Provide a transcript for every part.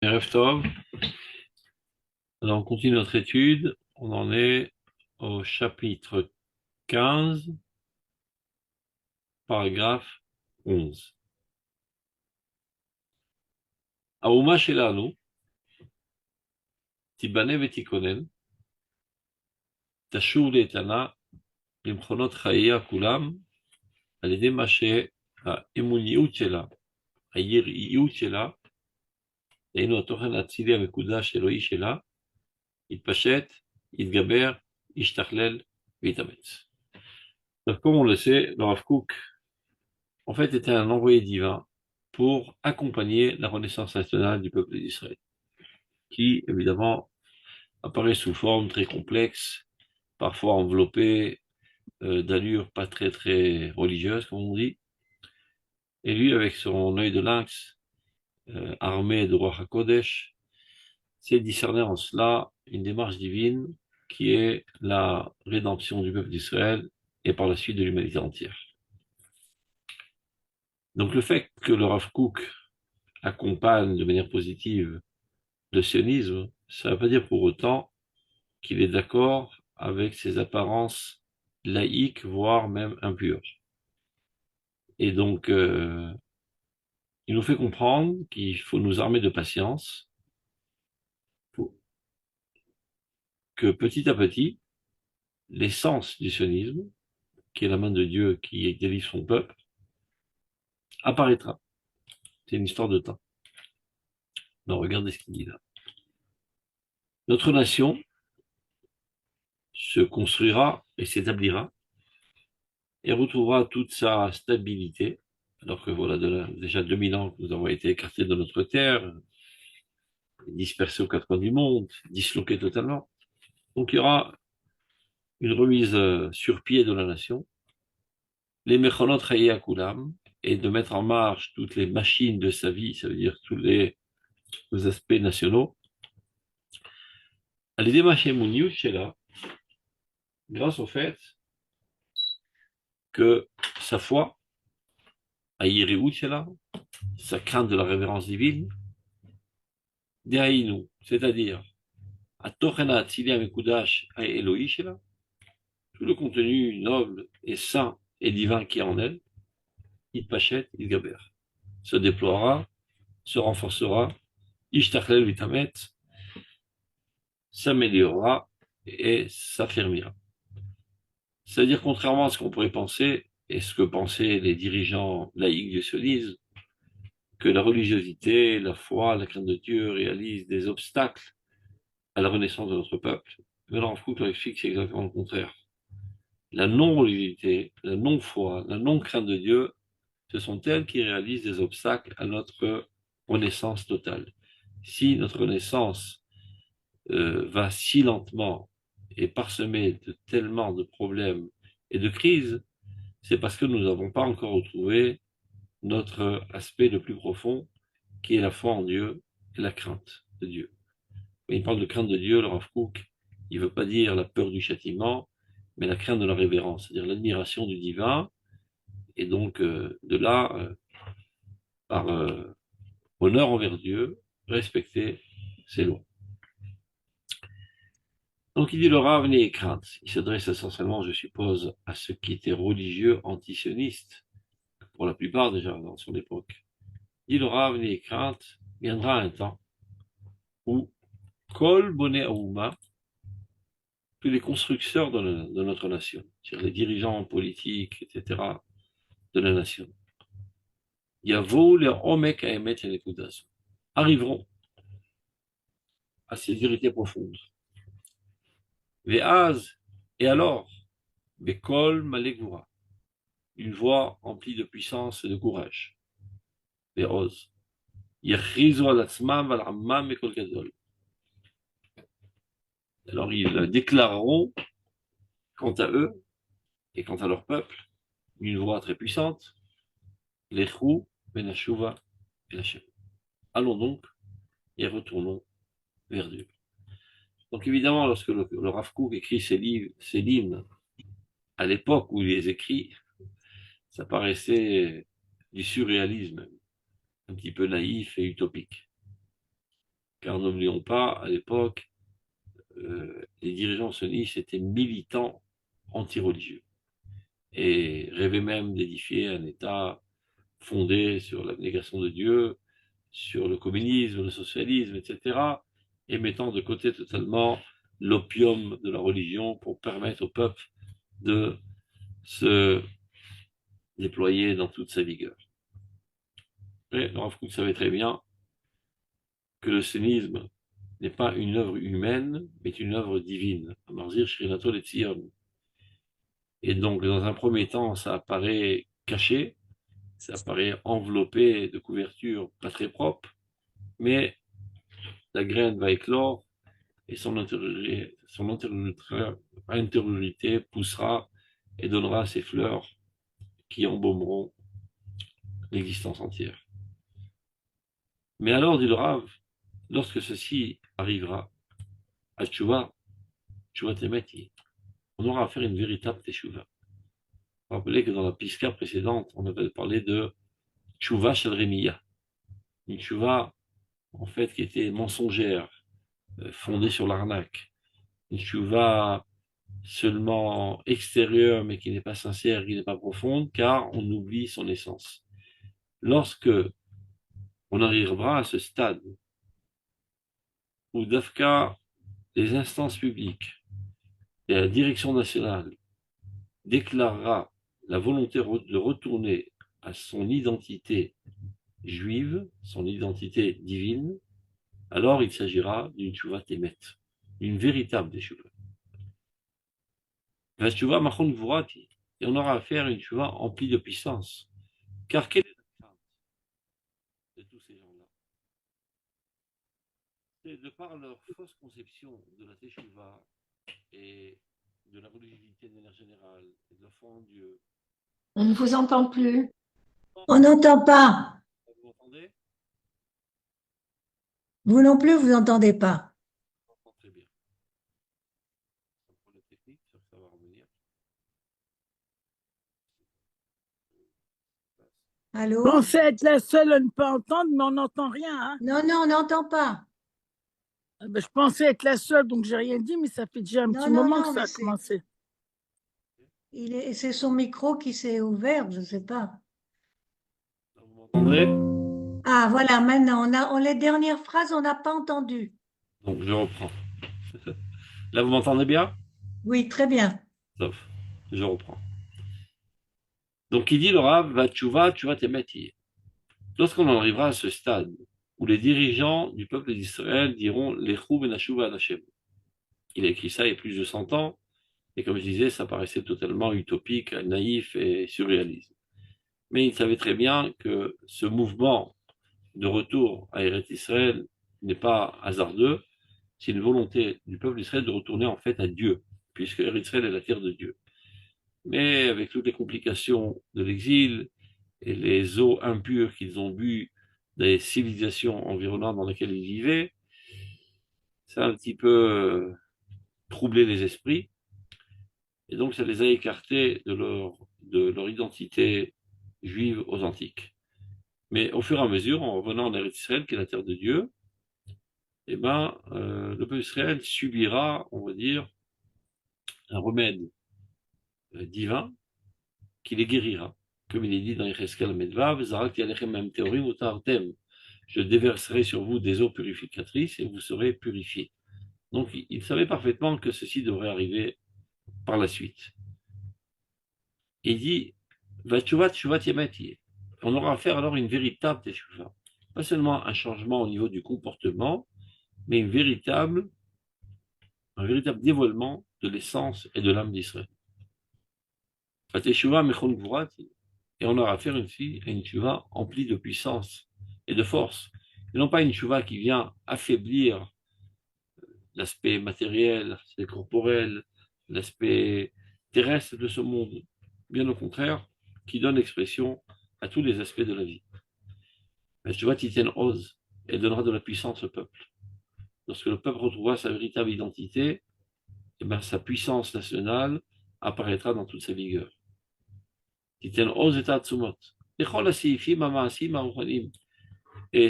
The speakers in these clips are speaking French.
Erev Tov. Alors, on continue notre étude. On en est au chapitre 15, paragraphe 11. Aouma Shelanu, Tibane Vetikonen, Tashur Letana, Limchonot Chaya Kulam, Alede Mashe, Emuniout Shela, Ayiriout Shela, Eino Atochen Atzili Amekudash Eloi Shela, Itpachet, Itgaber, Ishtachlel, Vitametz. Donc, comme on le sait, le Rav Kook en fait, était un envoyé divin pour accompagner la renaissance nationale du peuple d'Israël, qui, évidemment, apparaît sous forme très complexe, parfois enveloppée d'allures pas très très religieuses, comme on dit. Et lui, avec son œil de lynx, armé de Ruach HaKodesh, sait discerner en cela une démarche divine qui est la rédemption du peuple d'Israël et par la suite de l'humanité entière. Donc le fait que le Rav Kook accompagne de manière positive le sionisme, ça ne veut pas dire pour autant qu'il est d'accord avec ses apparences laïques, voire même impures. Et donc, il nous fait comprendre qu'il faut nous armer de patience, que petit à petit, l'essence du sionisme, qui est la main de Dieu qui délivre son peuple, apparaîtra. C'est une histoire de temps. Donc, regardez ce qu'il dit là. Notre nation se construira et s'établira et retrouvera toute sa stabilité, alors que voilà, déjà 2000 ans que nous avons été écartés de notre terre, dispersés aux quatre coins du monde, disloqués totalement. Donc il y aura une remise sur pied de la nation, les mechonot chayei kulam, et de mettre en marche toutes les machines de sa vie, ça veut dire tous les aspects nationaux, à l'idée là, grâce au fait que sa foi, à là, sa crainte de la révérence divine, Dehainu, c'est-à-dire à Tochena Tzilia Mekudash à Elohi Shela, tout le contenu noble et saint et divin qui est en elle, Itpachet, Itgaber, se déploiera, se renforcera, Ishtachlel Vitamet, s'améliorera et s'affermira. C'est-à-dire, contrairement à ce qu'on pourrait penser, et ce que pensaient les dirigeants laïcs du sionisme, que la religiosité, la foi, la crainte de Dieu réalisent des obstacles à la renaissance de notre peuple. Mais là, en Foucault explique que c'est exactement le contraire. La non-religiosité, la non-foi, la non-crainte de Dieu, ce sont elles qui réalisent des obstacles à notre renaissance totale. Si notre renaissance va si lentement et parsemée de tellement de problèmes et de crises, c'est parce que nous n'avons pas encore retrouvé notre aspect le plus profond, qui est la foi en Dieu et la crainte de Dieu. Quand il parle de crainte de Dieu, le Rav Kook, il ne veut pas dire la peur du châtiment, mais la crainte de la révérence, c'est-à-dire l'admiration du divin, et donc de là, par honneur envers Dieu, respecter ses lois. Donc il dit le Rav n'ayez crainte. Il s'adresse essentiellement, je suppose, à ceux qui étaient religieux antisionistes, pour la plupart déjà dans son époque. Il dit le Rav n'ayez crainte, viendra un temps où Kol Boné Aouma, tous les constructeurs de notre nation, c'est-à-dire les dirigeants politiques, etc., de la nation, Yavo les Omek Aemet et les Koudas, arriveront à ces vérités profondes. Ve'az, et alors, Bekol Malekvura, une voix remplie de puissance et de courage. Ve'oz, Yechrizu al atzmam val ammam Bekol Gadol. Alors ils déclareront, quant à eux et quant à leur peuple, une voix très puissante, Lechou Benashuva El Hashem. Allons donc et retournons vers Dieu. Donc évidemment, lorsque le Rav Kook écrit ses livres, ses hymnes, à l'époque où il les écrit, ça paraissait du surréalisme, un petit peu naïf et utopique. car n'oublions pas, à l'époque, les dirigeants sionistes étaient militants anti-religieux et rêvaient même d'édifier un État fondé sur l'abnégation de Dieu, sur le communisme, le socialisme, etc., et mettant de côté totalement l'opium de la religion pour permettre au peuple de se déployer dans toute sa vigueur. Mais le Rav Kook savait très bien que le sionisme n'est pas une œuvre humaine, mais une œuvre divine. Amarzir Shrinato Letzion. Et donc, dans un premier temps, ça apparaît caché, ça apparaît enveloppé de couvertures pas très propres, mais la graine va éclore et son intériorité poussera et donnera ses fleurs qui embaumeront l'existence entière. Mais alors, dit le Rav, lorsque ceci arrivera, à Tchouva, Tchouva Temeti, on aura à faire une véritable Teshuva. Rappelez que dans la Pisca précédente, on avait parlé de Tchouva Shadremiya, une Tchouva en fait qui était mensongère, fondée sur l'arnaque, une Tchouva seulement extérieure mais qui n'est pas sincère, qui n'est pas profonde, car on oublie son essence. Lorsque on arrivera à ce stade où Dafka, les instances publiques et la direction nationale déclarera la volonté de retourner à son identité juive, son identité divine, alors il s'agira d'une tchouva témet, d'une véritable tchouva. La tchouva machon gvurati, et on aura affaire à une tchouva emplie de puissance. Car quelle est la crainte de tous ces gens-là? C'est de par leur fausse conception de la tchouva et de la religiosité de manière générale, et de la foi en Dieu. On ne vous entend plus. On n'entend pas. Vous m'entendez? Vous non plus, vous n'entendez pas. Je m'entends très bien. Un problème technique, ça va revenir. Allô? Pensais être la seule à ne pas entendre, mais on n'entend rien. Hein. Non, non, on n'entend pas. Ben, je pensais être la seule, donc j'ai rien dit, mais ça fait déjà un Non, petit non, moment que non, ça mais a commencé. c'est son micro qui s'est ouvert, je ne sais pas. Vous m'entendez? Ah, voilà, maintenant, les dernières phrases, on n'a pas entendu. Donc je reprends. Là, vous m'entendez bien? Oui, très bien. Sauf. Je reprends. Donc, il dit le Rav, va tchouva, tu vas t'émettre. Lorsqu'on en arrivera à ce stade où les dirigeants du peuple d'Israël diront l'Echou ben Hashuva Hashem. Il a écrit ça il y a plus de 100 ans, et comme je disais, ça paraissait totalement utopique, naïf et surréaliste. Mais il savait très bien que ce mouvement de retour à Eretz Israël n'est pas hasardeux, c'est une volonté du peuple d'Israël de retourner en fait à Dieu, puisque Eretz Israël est la terre de Dieu. Mais avec toutes les complications de l'exil et les eaux impures qu'ils ont bu des civilisations environnantes dans lesquelles ils vivaient, ça a un petit peu troublé les esprits, et donc ça les a écartés de leur identité juive authentique. Mais au fur et à mesure, en revenant en Eretz Israël, qui est la terre de Dieu, eh ben, le peuple d'Israël subira, on va dire, un remède divin qui les guérira. Comme il est dit dans Yecheskel Medvav, Zarak Yalechem Mem Teorim Utartem. Je déverserai sur vous des eaux purificatrices et vous serez purifiés. Donc, il savait parfaitement que ceci devrait arriver par la suite. Il dit, Vachuvat Shuvat Yemati. On aura affaire alors à une véritable teshuva. Pas seulement un changement au niveau du comportement, mais un véritable dévoilement de l'essence et de l'âme d'Israël. La teshuva Mechon Gvurati. Et on aura affaire ici à une teshuva emplie de puissance et de force. Et non pas une teshuva qui vient affaiblir l'aspect matériel, l'aspect corporel, l'aspect terrestre de ce monde. Bien au contraire, qui donne expression à tous les aspects de la vie. La teshuva Titen Oz, elle donnera de la puissance au peuple. Lorsque le peuple retrouvera sa véritable identité, eh ben, sa puissance nationale apparaîtra dans toute sa vigueur. Et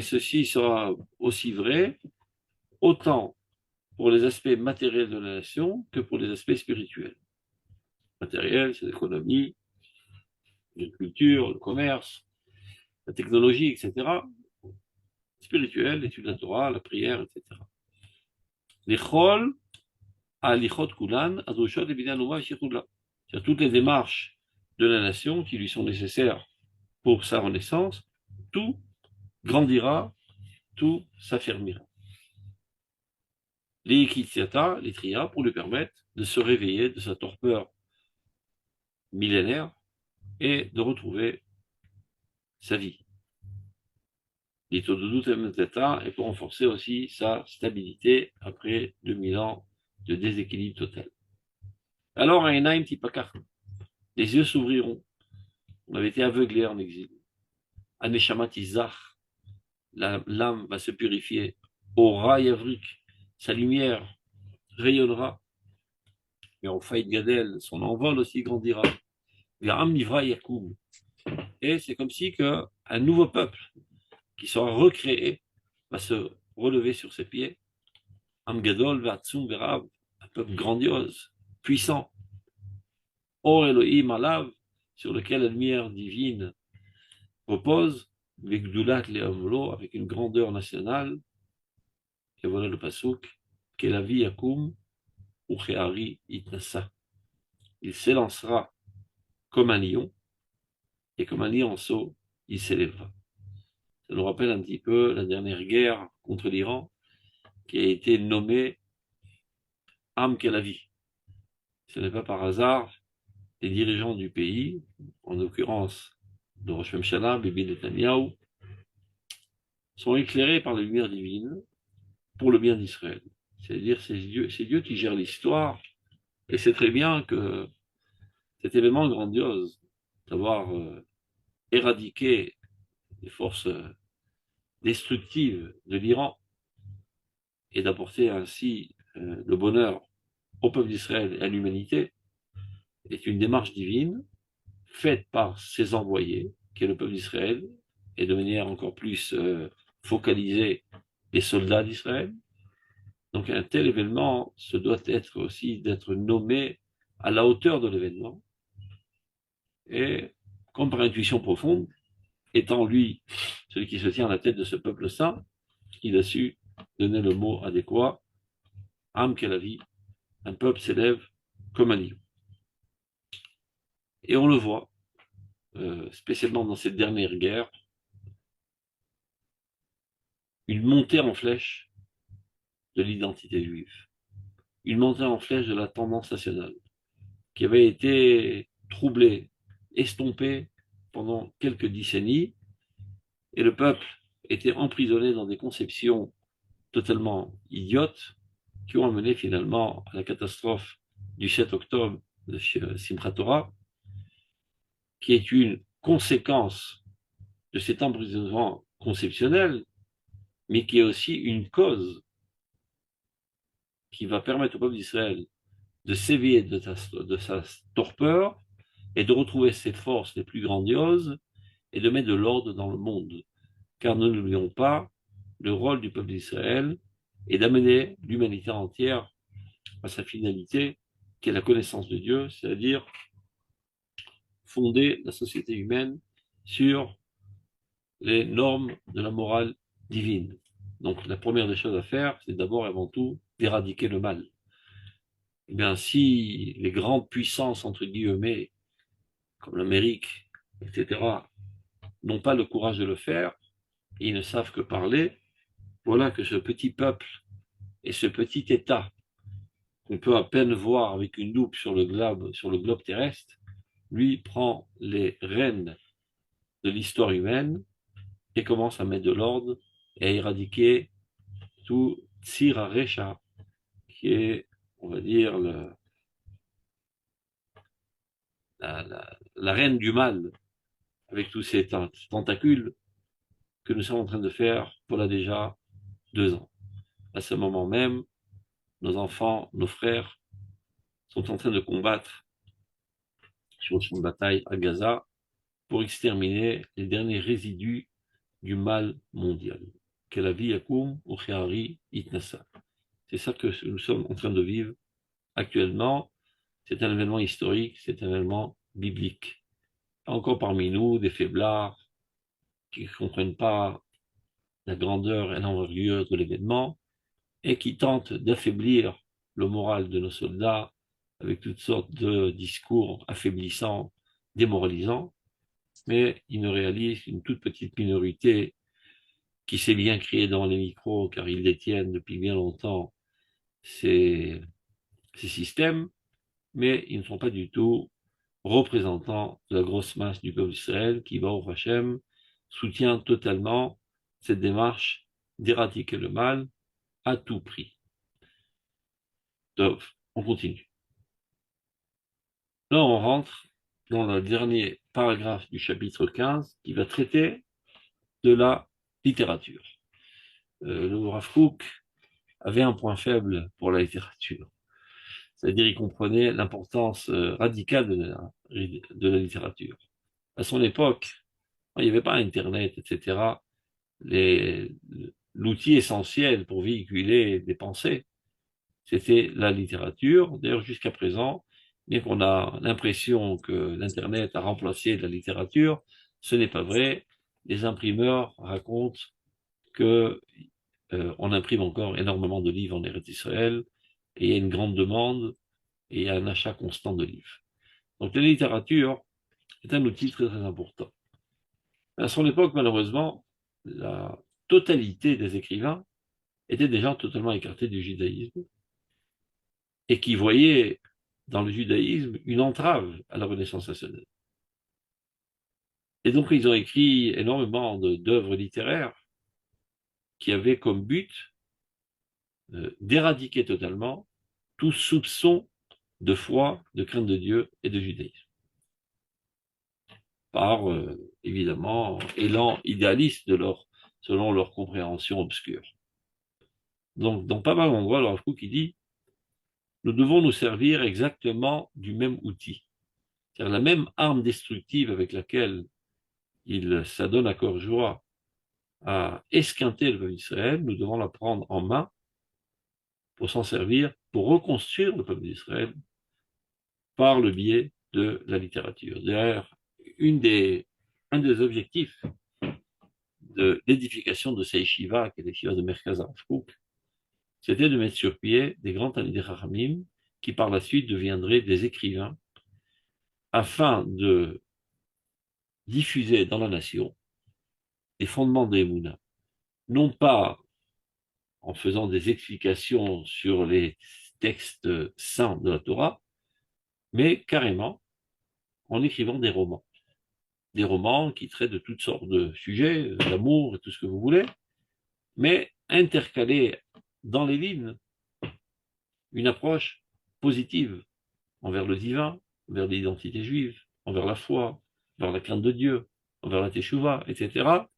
ceci sera aussi vrai autant pour les aspects matériels de la nation que pour les aspects spirituels. Matériel, c'est l'économie, l'agriculture, le commerce, la technologie, etc. Spirituel, l'étude de la Torah, la prière, etc. L'Echol, Alichot Kulan, Adrushot et Binyanoma Shirula. C'est-à-dire toutes les démarches de la nation qui lui sont nécessaires pour sa renaissance, tout grandira, tout s'affermira. Les Kitziata, les Tria, pour lui permettre de se réveiller de sa torpeur millénaire et de retrouver sa vie. Et pour renforcer aussi sa stabilité après 2000 ans de déséquilibre total. Alors, Einaim Tipakar, les yeux s'ouvriront. On avait été aveuglé en exil. Aneshamat Izach, l'âme va se purifier. Ora Yavrik, sa lumière rayonnera. Et en Faïd Gadel, son envol aussi grandira. Veram Nivra Yakoum. Et c'est comme si un nouveau peuple qui sera recréé va se relever sur ses pieds. Am Gadol Vatsum Verav, un peuple grandiose, puissant. Or Elohim Alav, sur lequel la lumière divine repose, Vegdulat Leamlo, avec une grandeur nationale. Et voilà le pasuk, Kelavi Yakum, Ucheari Itnassa. Il s'élancera comme un lion, et comme un lionceau, il s'élèvera. Ça nous rappelle un petit peu la dernière guerre contre l'Iran, qui a été nommée Am Kelavi. Ce n'est pas par hasard, les dirigeants du pays, en l'occurrence de Rosh Hashanah, Bibi Netanyahu, sont éclairés par la lumière divine pour le bien d'Israël. C'est-à-dire, c'est Dieu qui gère l'histoire, et c'est très bien que cet événement grandiose d'avoir éradiqué les forces destructives de l'Iran et d'apporter ainsi le bonheur au peuple d'Israël et à l'humanité est une démarche divine faite par ses envoyés, qui est le peuple d'Israël, et de manière encore plus focalisée les soldats d'Israël. Donc un tel événement se doit être aussi d'être nommé à la hauteur de l'événement. Et comme par intuition profonde, étant lui celui qui se tient à la tête de ce peuple saint, il a su donner le mot adéquat, Am Kelavi, un peuple s'élève comme un lion. Et on le voit, spécialement dans cette dernière guerre, une montée en flèche de l'identité juive, une montée en flèche de la tendance nationale, qui avait été troublée, estompée pendant quelques décennies, et le peuple était emprisonné dans des conceptions totalement idiotes qui ont amené finalement à la catastrophe du 7 octobre de Simchat Torah, qui est une conséquence de cet emprisonnement conceptionnel, mais qui est aussi une cause qui va permettre au peuple d'Israël de s'éveiller de sa torpeur et de retrouver ses forces les plus grandioses et de mettre de l'ordre dans le monde. Car ne n'oublions pas, le rôle du peuple d'Israël est d'amener l'humanité entière à sa finalité, qui est la connaissance de Dieu, c'est-à-dire fonder la société humaine sur les normes de la morale divine. Donc la première des choses à faire, c'est d'abord et avant tout d'éradiquer le mal. Eh bien, si les grandes puissances, entre guillemets, comme l'Amérique, etc., n'ont pas le courage de le faire, et ils ne savent que parler, voilà que ce petit peuple et ce petit État, qu'on peut à peine voir avec une loupe sur le globe terrestre, lui prend les rênes de l'histoire humaine et commence à mettre de l'ordre et à éradiquer tout Tsir Haresha, qui est, on va dire, la reine du mal, avec tous ces tentacules que nous sommes en train de faire voilà déjà 2 ans. À ce moment même, nos enfants, nos frères sont en train de combattre sur le champ de bataille à Gaza pour exterminer les derniers résidus du mal mondial. Que la vie Yakum ou Itnassa. C'est ça que nous sommes en train de vivre actuellement. C'est un événement historique, c'est un événement biblique. Encore parmi nous, des faiblards qui ne comprennent pas la grandeur et l'envergure de l'événement et qui tentent d'affaiblir le moral de nos soldats avec toutes sortes de discours affaiblissants, démoralisants, mais ils ne réalisent qu'une toute petite minorité qui s'est bien créée dans les micros car ils détiennent depuis bien longtemps ces systèmes, mais ils ne sont pas du tout représentants de la grosse masse du peuple d'Israël qui, Baruch Hashem, soutient totalement cette démarche d'éradiquer le mal à tout prix. Donc, on continue. Là, on rentre dans le dernier paragraphe du chapitre 15 qui va traiter de la littérature. Le Rav Kook avait un point faible pour la littérature. C'est-à-dire qu'il comprenait l'importance radicale de la littérature. À son époque, il n'y avait pas Internet, etc. L'outil essentiel pour véhiculer des pensées, c'était la littérature. D'ailleurs, jusqu'à présent, bien qu'on a l'impression que l'Internet a remplacé la littérature, ce n'est pas vrai. Les imprimeurs racontent que on imprime encore énormément de livres en Eretz Israël, et il y a une grande demande, et il y a un achat constant de livres. Donc la littérature est un outil très très important. À son époque, malheureusement, la totalité des écrivains étaient déjà totalement écartés du judaïsme et qui voyaient dans le judaïsme une entrave à la Renaissance nationale. Et donc, ils ont écrit énormément d'œuvres littéraires qui avaient comme but d'éradiquer totalement tout soupçon de foi, de crainte de Dieu et de judaïsme. Par, évidemment, élan idéaliste selon leur compréhension obscure. Donc, dans pas mal d'endroits, le Rav Kook dit nous devons nous servir exactement du même outil. C'est-à-dire la même arme destructive avec laquelle il s'adonne à cœur joie à esquinter le peuple d'Israël, nous devons la prendre en main pour s'en servir, pour reconstruire le peuple d'Israël par le biais de la littérature. D'ailleurs, un des objectifs de l'édification de ces yeshivas, qui est l'yeshiva de Merkaz Rav Kook, c'était de mettre sur pied des grands talmidei chachamim qui par la suite deviendraient des écrivains afin de diffuser dans la nation les fondements de l'Emouna, non pas en faisant des explications sur les textes saints de la Torah, mais carrément en écrivant des romans qui traitent de toutes sortes de sujets, d'amour et tout ce que vous voulez, mais intercalés dans les lignes une approche positive envers le divin, envers l'identité juive, envers la foi, envers la crainte de Dieu, envers la teshuva, etc.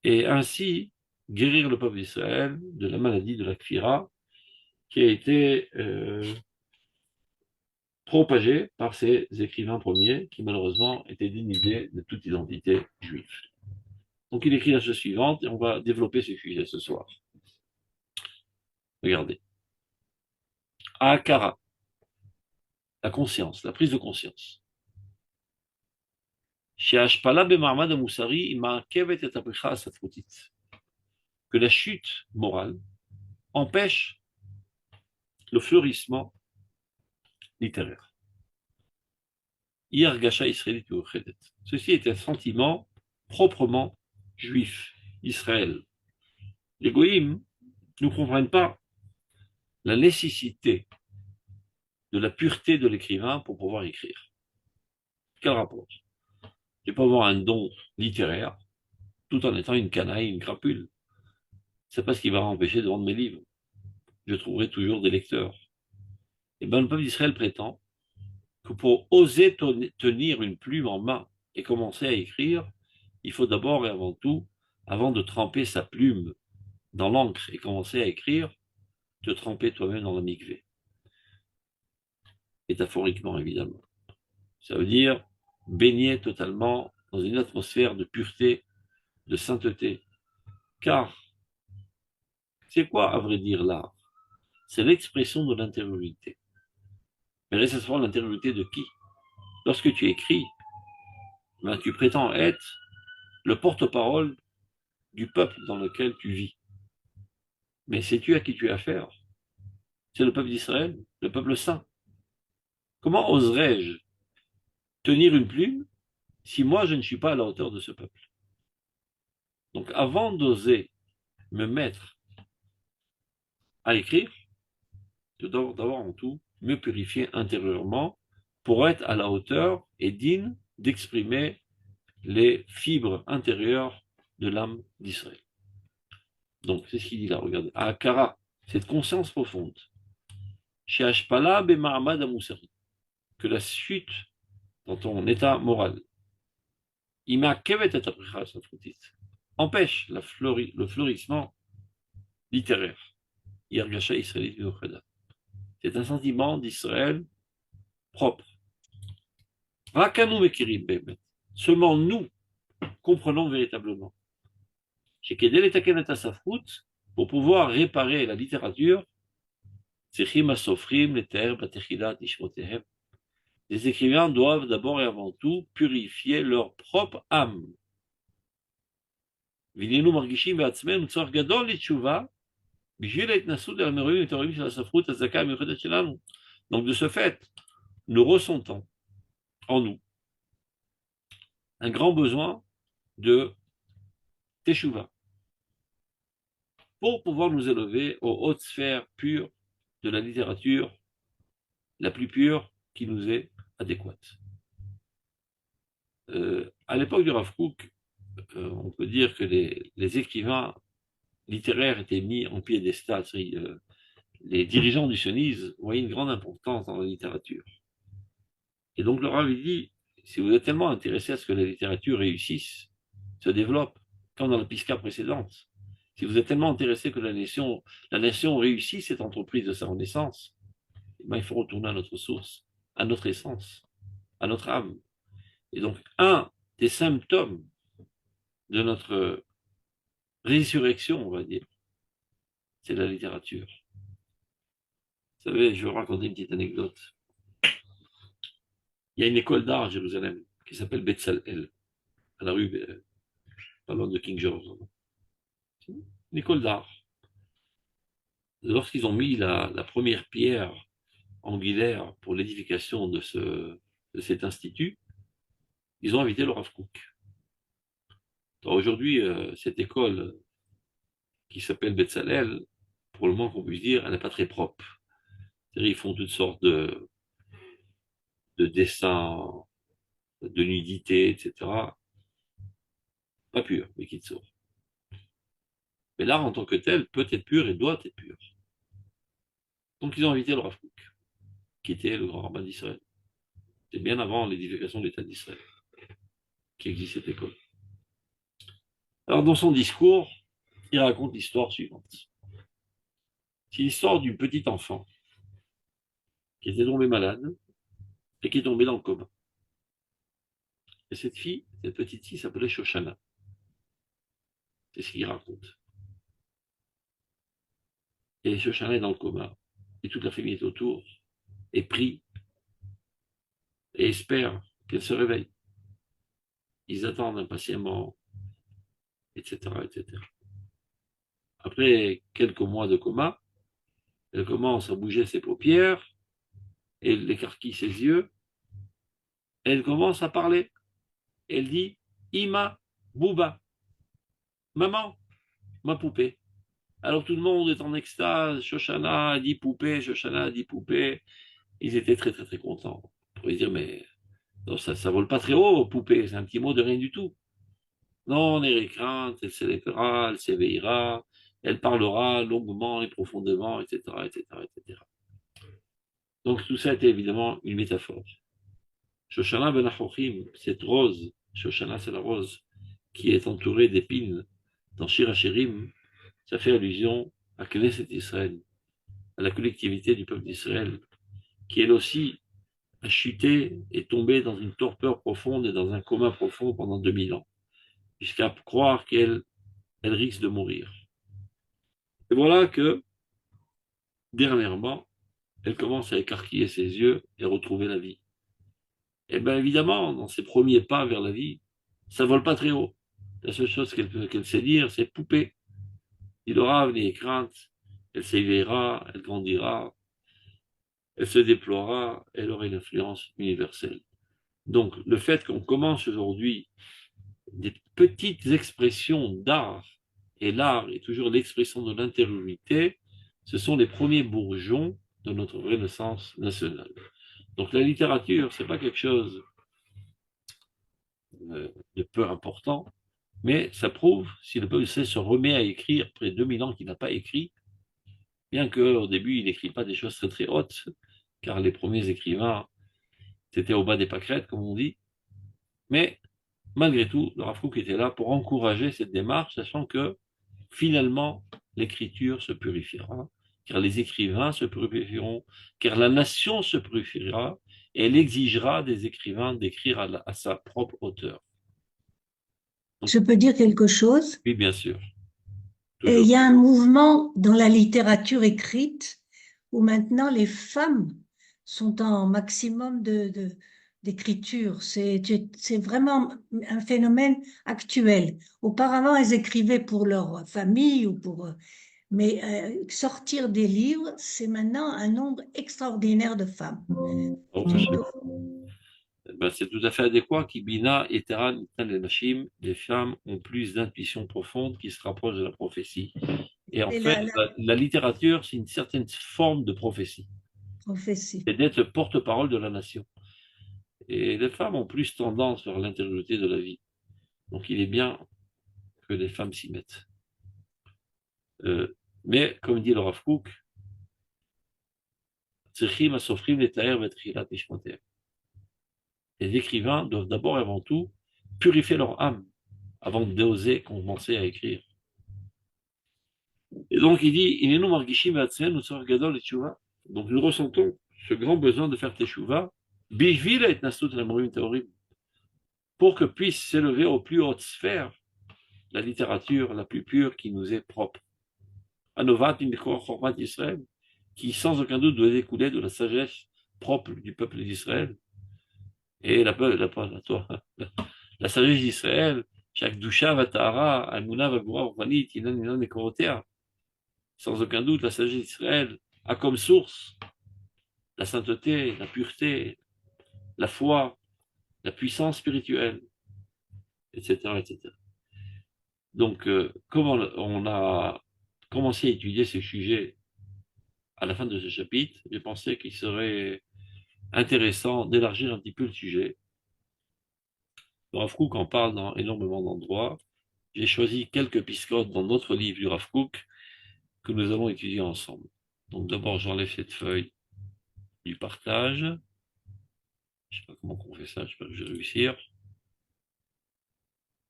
Et ainsi guérir le peuple d'Israël de la maladie de la kfira qui a été propagée par ces écrivains premiers qui malheureusement étaient dénudés de toute identité juive. Donc il écrit la chose suivante et on va développer ce sujet ce soir. Regardez. Akara, la conscience, la prise de conscience. Que la chute morale empêche le fleurissement littéraire. Ceci est un sentiment proprement juif, Israël. Les goïms ne comprennent pas la nécessité de la pureté de l'écrivain pour pouvoir écrire. Quel rapport? Je peux avoir un don littéraire tout en étant une canaille, une crapule. C'est pas ce qui va m'empêcher de vendre mes livres. Je trouverai toujours des lecteurs. Et bien, le peuple d'Israël prétend que pour oser tenir une plume en main et commencer à écrire, il faut d'abord et avant tout, avant de tremper sa plume dans l'encre et commencer à écrire, te tremper toi-même dans la mikvé. Métaphoriquement, évidemment. Ça veut dire baigner totalement dans une atmosphère de pureté, de sainteté. Car C'est quoi, à vrai dire, l'art? C'est l'expression de l'intériorité. Mais là, ça se voit l'intériorité de qui? Lorsque tu écris, ben, tu prétends être le porte-parole du peuple dans lequel tu vis. Mais sais-tu à qui tu as affaire? C'est le peuple d'Israël, le peuple saint. Comment oserais-je tenir une plume si moi je ne suis pas à la hauteur de ce peuple? Donc avant d'oser me mettre à écrire, je dois d'abord en tout me purifier intérieurement pour être à la hauteur et digne d'exprimer les fibres intérieures de l'âme d'Israël. Donc c'est ce qu'il dit là, regardez. Akara, cette conscience profonde. Chez Ashpala Bema'amad Amoussari, que la chute dans ton état moral, Ima Kevet et empêche le fleurissement littéraire. Yergasha Israélite Miochada. C'est un sentiment d'Israël propre. Rakanu Mekirim Bemet. Seulement nous comprenons véritablement. Chez Kedel et Takenet Asafrut, pour pouvoir réparer la littérature, Tsechim Asofrim, les terres, Batechilat, Ishmotehem. Les écrivains doivent d'abord et avant tout purifier leur propre âme. Vinenu Margishim Beatzmen, Tzor Gadol Litchuva, Bijil Etnasud El Meruim et Torim Shel Asafrut, Azaka Miochedet Shelanu. Donc de ce fait, nous ressentons en nous un grand besoin de Teshuvah pour pouvoir nous élever aux hautes sphères pures de la littérature, la plus pure qui nous est adéquate. À l'époque du Rav Kook, on peut dire que les écrivains littéraires étaient mis en piédestal. Les dirigeants du sionisme voyaient une grande importance dans la littérature. Et donc le Rav dit, si vous êtes tellement intéressé à ce que la littérature réussisse, se développe, comme dans la Pisca précédente, si vous êtes tellement intéressé que la nation réussisse cette entreprise de sa renaissance, eh bien, il faut retourner à notre source, à notre essence, à notre âme. Et donc, un des symptômes de notre résurrection, on va dire, c'est la littérature. Vous savez, je vais vous raconter une petite anecdote. Il y a une école d'art à Jérusalem qui s'appelle Betzalel, à la rue, pas loin de King George. Une école d'art. Lorsqu'ils ont mis la première pierre angulaire pour l'édification de cet institut, ils ont invité le Rav Kook. Aujourd'hui, cette école qui s'appelle Betzalel, pour le moins qu'on puisse dire, elle n'est pas très propre. Ils font toutes sortes de dessins, de nudité, etc. Pas pur, mais qui sort. Mais l'art en tant que tel peut être pur et doit être pur. Donc ils ont invité le Rav Kook, qui était le grand rabbin d'Israël. C'est bien avant l'édification de l'État d'Israël qui existe cette école. Alors dans son discours, il raconte l'histoire suivante. C'est l'histoire d'une petite enfant qui était tombée malade et qui est tombée dans le coma. Et cette petite fille s'appelait Shoshana. C'est ce qu'il raconte. Et Shoshana est dans le coma. Et toute la famille est autour et prie et espère qu'elle se réveille. Ils attendent impatiemment, etc., etc. Après quelques mois de coma, elle commence à bouger ses paupières, elle écarquille ses yeux, elle commence à parler. Elle dit Ima, Bouba, maman, ma poupée. Alors tout le monde est en extase. Shoshana a dit poupée, Shoshana a dit poupée. Ils étaient très très très contents. On pourrait dire mais non, ça vole pas très haut, poupée, c'est un petit mot de rien du tout. Non, on est crainte, elle s'élèvera, elle s'éveillera, elle parlera longuement et profondément, etc., etc., etc. Donc tout ça était évidemment une métaphore. Shoshana ben Achochim, cette rose, Shoshana c'est la rose, qui est entourée d'épines dans Shir HaShirim, ça fait allusion à Knesset Israël, à la collectivité du peuple d'Israël, qui elle aussi a chuté et tombé dans une torpeur profonde et dans un coma profond pendant 2000 ans, jusqu'à croire qu'elle risque de mourir. Et voilà que, dernièrement, elle commence à écarquiller ses yeux et retrouver la vie. Et bien évidemment, dans ses premiers pas vers la vie, ça vole pas très haut. La seule chose qu'elle sait dire, c'est poupée. Il aura les craintes, elle s'éveillera, elle grandira, elle se déploiera, elle aura une influence universelle. Donc, le fait qu'on commence aujourd'hui des petites expressions d'art, et l'art est toujours l'expression de l'intériorité, ce sont les premiers bourgeons de notre renaissance nationale. Donc, la littérature, c'est pas quelque chose de peu important, mais ça prouve, si le peuple se remet à écrire après 2000 ans qu'il n'a pas écrit, bien qu'au début, il n'écrit pas des choses très très hautes, car les premiers écrivains, c'était au bas des pâquerettes, comme on dit, mais malgré tout, le Rav Kook était là pour encourager cette démarche, sachant que finalement, l'écriture se purifiera, car les écrivains se purifieront, car la nation se purifiera, et elle exigera des écrivains d'écrire à sa propre hauteur. Donc, Je peux dire quelque chose? oui, bien sûr, Et toujours. il y a un mouvement dans la littérature écrite où maintenant les femmes sont en maximum d'écriture. C'est vraiment un phénomène actuel. Auparavant, elles écrivaient pour leur famille ou mais sortir des livres, c'est maintenant un nombre extraordinaire de femmes. Oh, Donc, ben, c'est tout à fait adéquat. Kibina et Teran, les Nashim, les femmes ont plus d'intuition profonde qui se rapproche de la prophétie. Et en c'est fait, la la littérature, c'est une certaine forme de prophétie. prophétie. C'est d'être porte-parole de la nation. Et les femmes ont plus tendance vers l'intériorité de la vie. Donc il est bien que les femmes s'y mettent. Mais, comme dit le Rav Kook, les écrivains doivent d'abord et avant tout purifier leur âme avant d'oser commencer à écrire. Et donc il dit, donc nous ressentons ce grand besoin de faire teshuva, pour que puisse s'élever aux plus hautes sphères la littérature la plus pure qui nous est propre. Anovat Israël, qui sans aucun doute doit découler de la sagesse propre du peuple d'Israël. Et la sagesse d'Israël, chaque doucha vatahara, almuna vagura orvanit, inan inan ekorotea. Sans aucun doute, la sagesse d'Israël a comme source la sainteté, la pureté, la foi, la puissance spirituelle, etc., etc. Donc, comme on a commencé à étudier ces sujets à la fin de ce chapitre, j'ai pensé qu'il serait intéressant d'élargir un petit peu le sujet. Le Rav Kook en parle dans énormément d'endroits. J'ai choisi quelques piscotes dans notre livre du Rav Kook que nous allons étudier ensemble. Donc d'abord, j'enlève cette feuille du partage. Je ne sais pas comment on fait ça, j'espère que je vais réussir.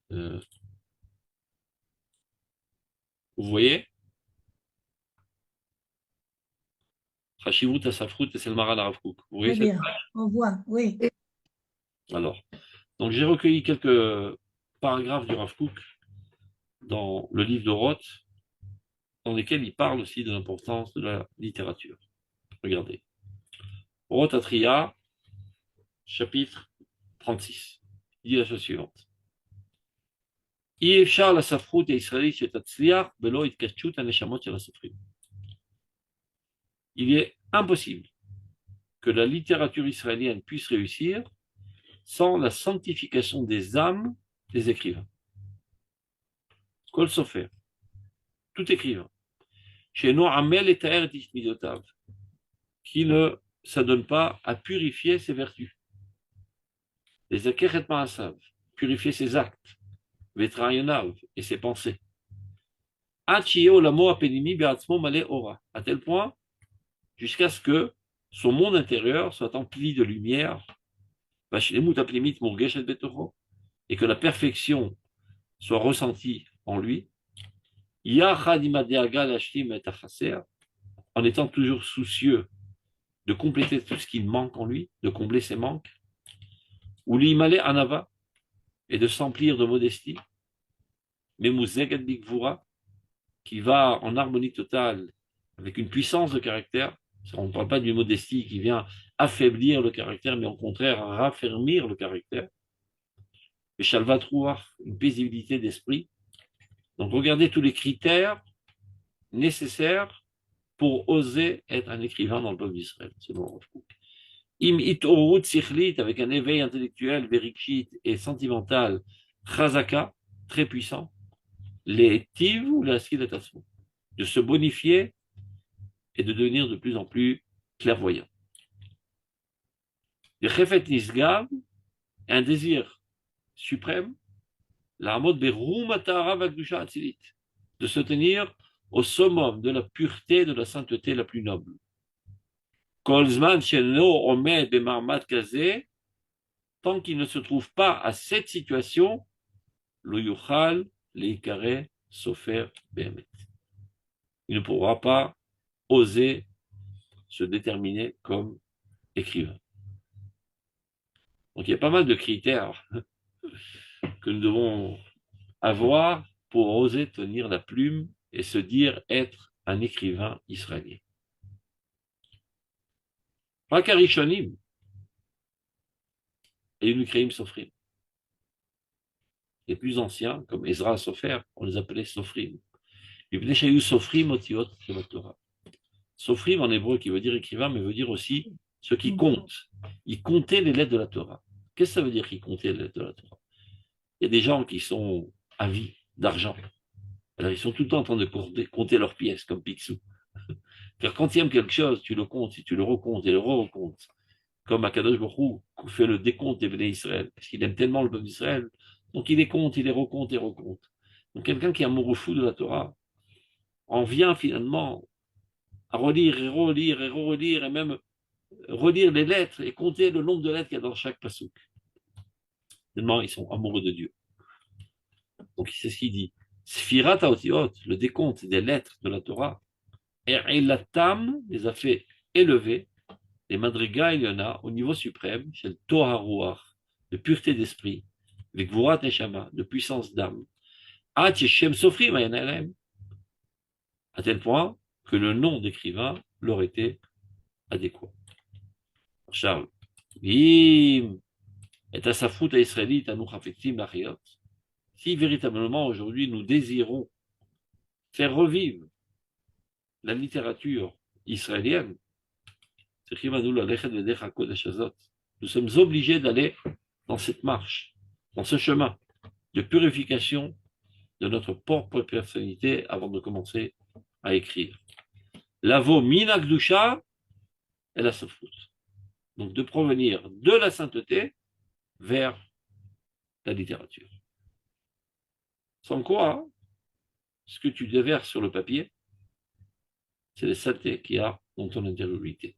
Vous voyez? Hashivut Asafrut et c'est le Maral Rav Kook. Vous voyez Très cette bien. On voit, oui. Alors, donc j'ai recueilli quelques paragraphes du Rav Kook dans le livre de Roth, dans lesquels il parle aussi de l'importance de la littérature. Regardez. Roth Atria, chapitre 36. Il dit la chose suivante. Il est impossible que la littérature israélienne puisse réussir sans la sanctification des âmes des écrivains. Kol Sofer, tout écrivain, chez Noamel et Taher Midotav, qui ne s'adonne pas à purifier ses vertus. Les Akeret Maasav, purifier ses actes, Vetrayonav et ses pensées. À tel point, jusqu'à ce que son monde intérieur soit empli de lumière, et que la perfection soit ressentie en lui, en étant toujours soucieux de compléter tout ce qui manque en lui, de combler ses manques, ou l'imale anava, et de s'emplir de modestie, memuzeged bigvura, qui va en harmonie totale avec une puissance de caractère. On ne parle pas d'une modestie qui vient affaiblir le caractère, mais au contraire raffermir le caractère. Et Shalvat Ruach, une paisibilité d'esprit. Donc regardez tous les critères nécessaires pour oser être un écrivain dans le peuple d'Israël, selon Rav Kook. Im itorut sichlit, avec un éveil intellectuel, verikshit et sentimental, chazaka, très puissant, les tiv ou la skilatasmo, de se bonifier et de devenir de plus en plus clairvoyant. Le chefet nisgav, un désir suprême, la hamod berum atara vagdusha atzilit, de se tenir au summum de la pureté, de la sainteté la plus noble. Kolzman shelo omed bemarmat kazé, tant qu'il ne se trouve pas à cette situation, lo yuchal leikare sofer behemet. Il ne pourra pas oser se déterminer comme écrivain. Donc il y a pas mal de critères que nous devons avoir pour oser tenir la plume et se dire être un écrivain israélien. Rakarishonim et Unikreim Sofrim. Les plus anciens, comme Ezra Sofer, on les appelait Sofrim. Sofrim otiot Torah. Sofrim en hébreu qui veut dire écrivain, mais veut dire aussi ceux qui comptent. Ils comptaient les lettres de la Torah. Qu'est-ce que ça veut dire qu'ils comptaient les lettres de la Torah? Il y a des gens qui sont avides d'argent. Alors ils sont tout le temps en train de compter leurs pièces, comme Picsou. Car quand tu aimes quelque chose, tu le comptes, et tu le recomptes et le recomptes. Comme Akadosh Baruch Hu fait le décompte des Béné Israël, parce qu'il aime tellement le peuple d'Israël, donc il les compte, il les recompte et recompte. Donc quelqu'un qui est amoureux fou de la Torah en vient finalement à relire et relire et relire et même relire les lettres et compter le nombre de lettres qu'il y a dans chaque pasouk. Tellement ils sont amoureux de Dieu. Donc c'est ce qu'il dit. Sfirat haotiot, le décompte des lettres de la Torah, et la tam les a fait élever, les madriga il y en a au niveau suprême, chez le Toharuach, de pureté d'esprit, avec Gvurat Neshama, de puissance d'âme, à tel point que le nom d'écrivain leur était adéquat. Charles, Bim, et à sa foute à israélite, à nous affectim la riot. Si véritablement aujourd'hui nous désirons faire revivre la littérature israélienne, nous sommes obligés d'aller dans cette marche, dans ce chemin de purification de notre propre personnalité avant de commencer à écrire. Lavo mina gdusha et la sofrut. Donc de provenir de la sainteté vers la littérature. Sans quoi, ce que tu déverses sur le papier, c'est les saletés qu'il y a dans ton intériorité.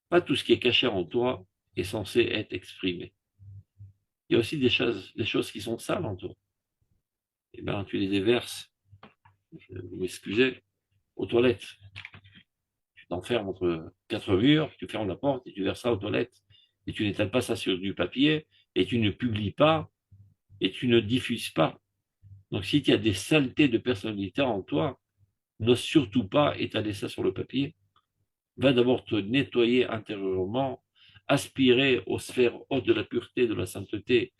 Pas tout ce qui est caché en toi est censé être exprimé. Il y a aussi des choses qui sont sales en toi. Eh bien, tu les déverses, vous m'excusez, aux toilettes. Tu t'enfermes entre quatre murs, tu fermes la porte et tu verses ça aux toilettes. Et tu n'étales pas ça sur du papier, et tu ne publies pas, et tu ne diffuses pas. Donc, si tu as des saletés de personnalité en toi, n'ose surtout pas étaler ça sur le papier. Va d'abord te nettoyer intérieurement, aspirer aux sphères hautes de la pureté, de la sainteté,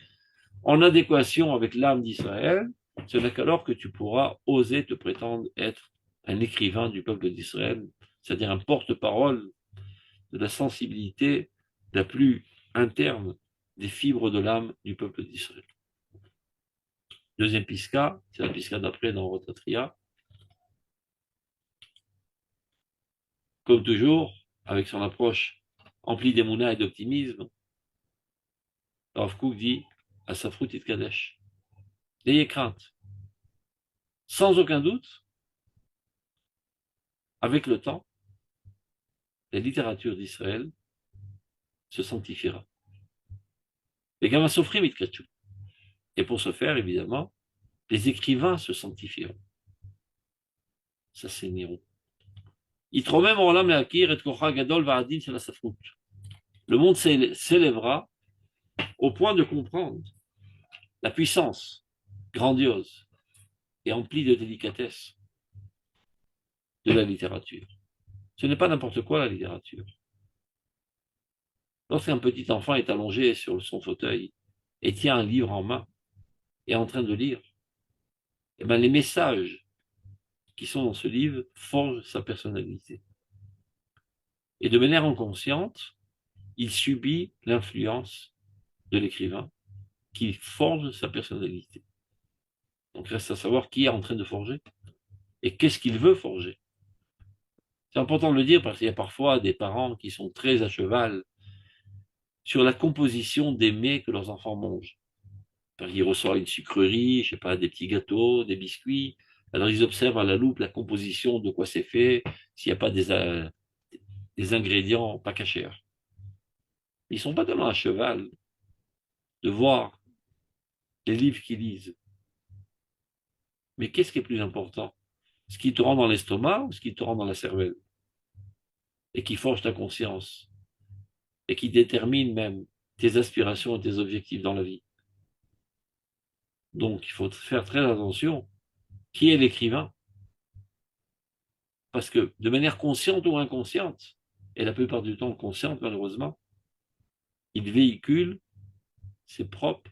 en adéquation avec l'âme d'Israël. Ce n'est qu'alors que tu pourras oser te prétendre être un écrivain du peuple d'Israël, c'est-à-dire un porte-parole de la sensibilité la plus interne des fibres de l'âme du peuple d'Israël. Deuxième pisca, c'est la pisca d'après dans Rotatria. Comme toujours, avec son approche emplie d'émouna et d'optimisme, Rav Kook dit à Safrut et Kadesh, n'ayez crainte. Sans aucun doute, avec le temps, la littérature d'Israël se sanctifiera. Les gamins s'offrent mitkachu. Et pour ce faire, évidemment, les écrivains se sanctifieront. S'assainiront. Le monde s'élèvera au point de comprendre la puissance grandiose et empli de délicatesse de la littérature. Ce n'est pas n'importe quoi la littérature. Lorsqu'un petit enfant est allongé sur son fauteuil et tient un livre en main et est en train de lire, eh bien, les messages qui sont dans ce livre forgent sa personnalité. Et de manière inconsciente, il subit l'influence de l'écrivain qui forge sa personnalité. Donc reste à savoir qui est en train de forger et qu'est-ce qu'il veut forger. C'est important de le dire parce qu'il y a parfois des parents qui sont très à cheval sur la composition des mets que leurs enfants mangent. Ils reçoivent une sucrerie, je sais pas, des petits gâteaux, des biscuits. Alors ils observent à la loupe la composition, de quoi c'est fait, s'il n'y a pas des ingrédients pas cachés. Ils ne sont pas tellement à cheval de voir les livres qu'ils lisent. Mais qu'est-ce qui est plus important? Ce qui te rend dans l'estomac ou ce qui te rend dans la cervelle? Et qui forge ta conscience et qui détermine même tes aspirations et tes objectifs dans la vie. Donc, il faut faire très attention. Qui est l'écrivain? Parce que de manière consciente ou inconsciente, et la plupart du temps consciente malheureusement, il véhicule ses propres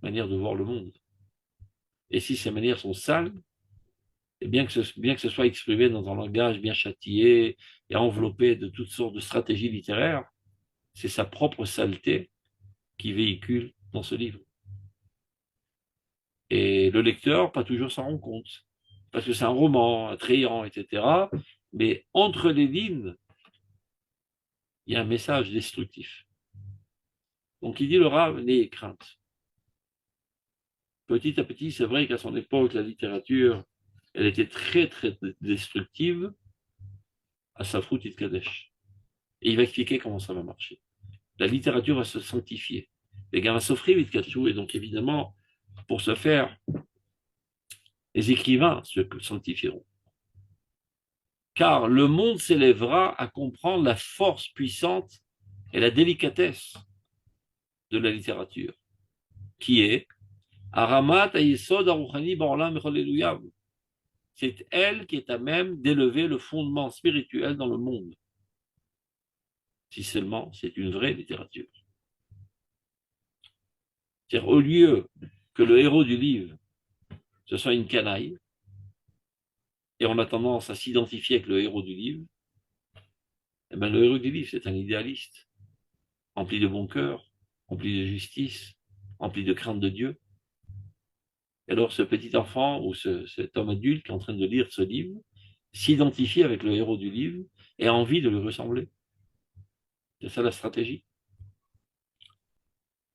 manières de voir le monde. Et si ces manières sont sales, et bien que ce soit exprimé dans un langage bien châtié et enveloppé de toutes sortes de stratégies littéraires, c'est sa propre saleté qui véhicule dans ce livre. Et le lecteur, pas toujours s'en rend compte, parce que c'est un roman attrayant, etc. Mais entre les lignes, il y a un message destructif. Donc il dit le Rav, n'ayez crainte. Petit à petit, c'est vrai qu'à son époque, la littérature, elle était très, très destructive à Safrut et Kadesh. Et il va expliquer comment ça va marcher. La littérature va se sanctifier. Les gars vont s'offrir vite et donc évidemment, pour ce faire, les écrivains se sanctifieront. Car le monde s'élèvera à comprendre la force puissante et la délicatesse de la littérature, qui est Aramat Ayesod Aruchani Ba'olam Echol. C'est elle qui est à même d'élever le fondement spirituel dans le monde. Si seulement c'est une vraie littérature. C'est-à-dire, au lieu que le héros du livre, ce soit une canaille, et on a tendance à s'identifier avec le héros du livre, eh bien, le héros du livre, c'est un idéaliste, rempli de bon cœur, rempli de justice, rempli de crainte de Dieu. Et alors, ce petit enfant ou cet homme adulte qui est en train de lire ce livre s'identifie avec le héros du livre et a envie de lui ressembler. C'est ça la stratégie.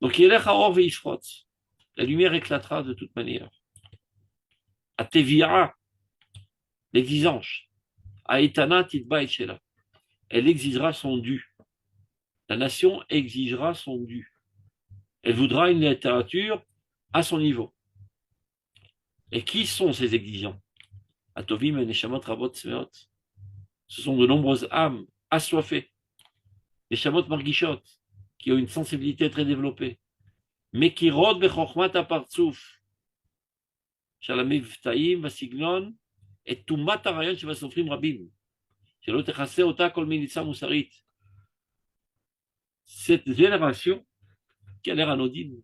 Donc, la lumière éclatera de toute manière. Atevira, l'exigence. Aetana titba etchela. Elle exigera son dû. La nation exigera son dû. Elle voudra une littérature à son niveau. Et qui sont ces exigeants? Atovim et Neshamot Rabot Smeot. Ce sont de nombreuses âmes assoiffées. Neshamot Margishot, qui ont une sensibilité très développée. Mais qui rodent Bechormat Apartsouf. Shalamivtaim Vasignon et Tumat Arayon Shivasofrim Rabim. Shelo Techase Ota Kol Militza Musarit. Cette génération qui a l'air anodine,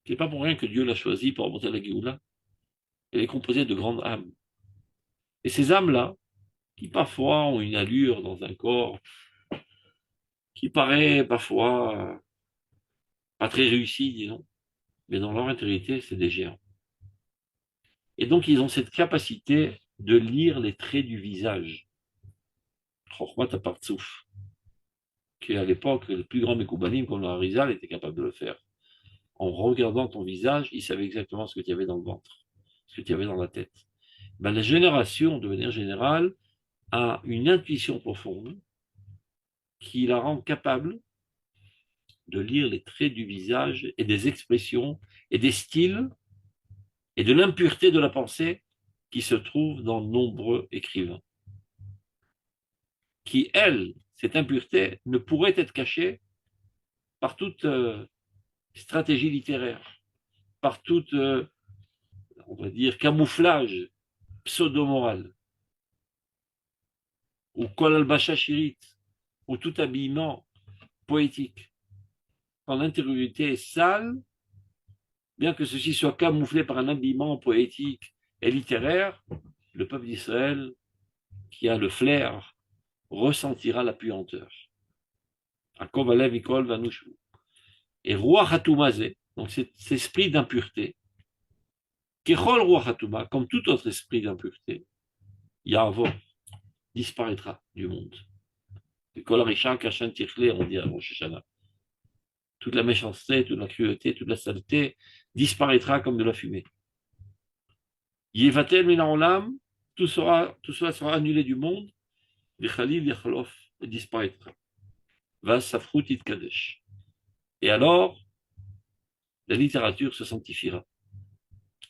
qui n'est pas pour rien que Dieu l'a choisie pour remonter la Géoula, elle est composée de grandes âmes. Et ces âmes-là, qui parfois ont une allure dans un corps qui paraît parfois pas très réussi, disons, mais dans leur intériorité, c'est des géants. Et donc, ils ont cette capacité de lire les traits du visage. Chokhmat Apartsouf, qui à l'époque, le plus grand Mekoubanim comme le Harizal était capable de le faire. En regardant ton visage, il savait exactement ce que tu avais dans le ventre, ce que tu avais dans la tête. Ben, la génération, de manière générale, a une intuition profonde qui la rend capable de lire les traits du visage et des expressions et des styles et de l'impureté de la pensée qui se trouve dans de nombreux écrivains. Qui, elle, cette impureté, ne pourrait être cachée par toute stratégie littéraire, par toute on va dire, camouflage pseudo-moral, ou kol al-basha shirit, ou tout habillement poétique. Quand l'intériorité est sale, bien que ceci soit camouflé par un habillement poétique et littéraire, le peuple d'Israël, qui a le flair, ressentira la puanteur. Et Ruach Hatumazé, donc cet esprit d'impureté, Kechol Ruach Hatuma, comme tout autre esprit d'impureté, Ya'avor, disparaîtra du monde. Kol Risha Kashan Tichle, on dit à Rosh Hashanah. Toute la méchanceté, toute la cruauté, toute la saleté disparaîtra comme de la fumée. Yevatel Minaolam, tout cela sera annulé du monde, Vichalil Yachalof, et disparaîtra. Va Safrut Itkadesh. Et alors, la littérature se sanctifiera.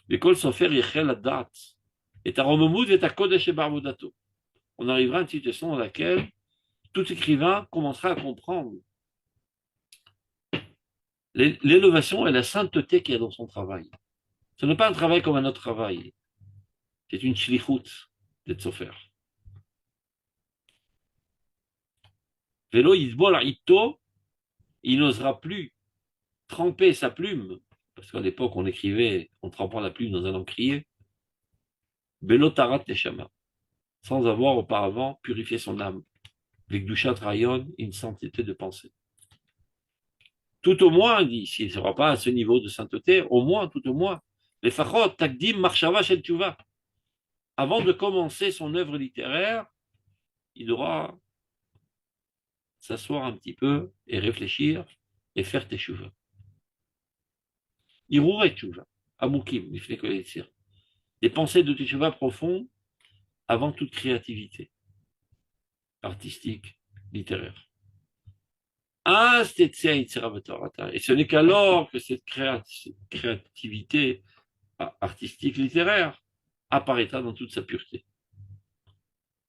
L'école Sofer Yechel Adat, et Aromomud et Kodesh et Barbodato. On arrivera à une situation dans laquelle tout écrivain commencera à comprendre l'élévation et la sainteté qu'il y a dans son travail. Ce n'est pas un travail comme un autre travail. C'est une shlichut d'être Sofer. Vélo Yisbol Ito, il n'osera plus tremper sa plume, parce qu'à l'époque on écrivait en trempant la plume dans un encrier, Vélo Tarat Neshama, sans avoir auparavant purifié son âme, avec Dushat Rayon, une sainteté de pensée. Tout au moins, dit, s'il ne sera pas à ce niveau de sainteté, au moins, tout au moins, les Fachot, Takdim, Marshava, Shel Tshuva. Avant de commencer son œuvre littéraire, il devra s'asseoir un petit peu et réfléchir et faire Teshuva. Irure Teshuva, Amukim, des pensées de Teshuva profondes avant toute créativité artistique, littéraire. Et ce n'est qu'alors que cette créativité artistique, littéraire, apparaîtra dans toute sa pureté.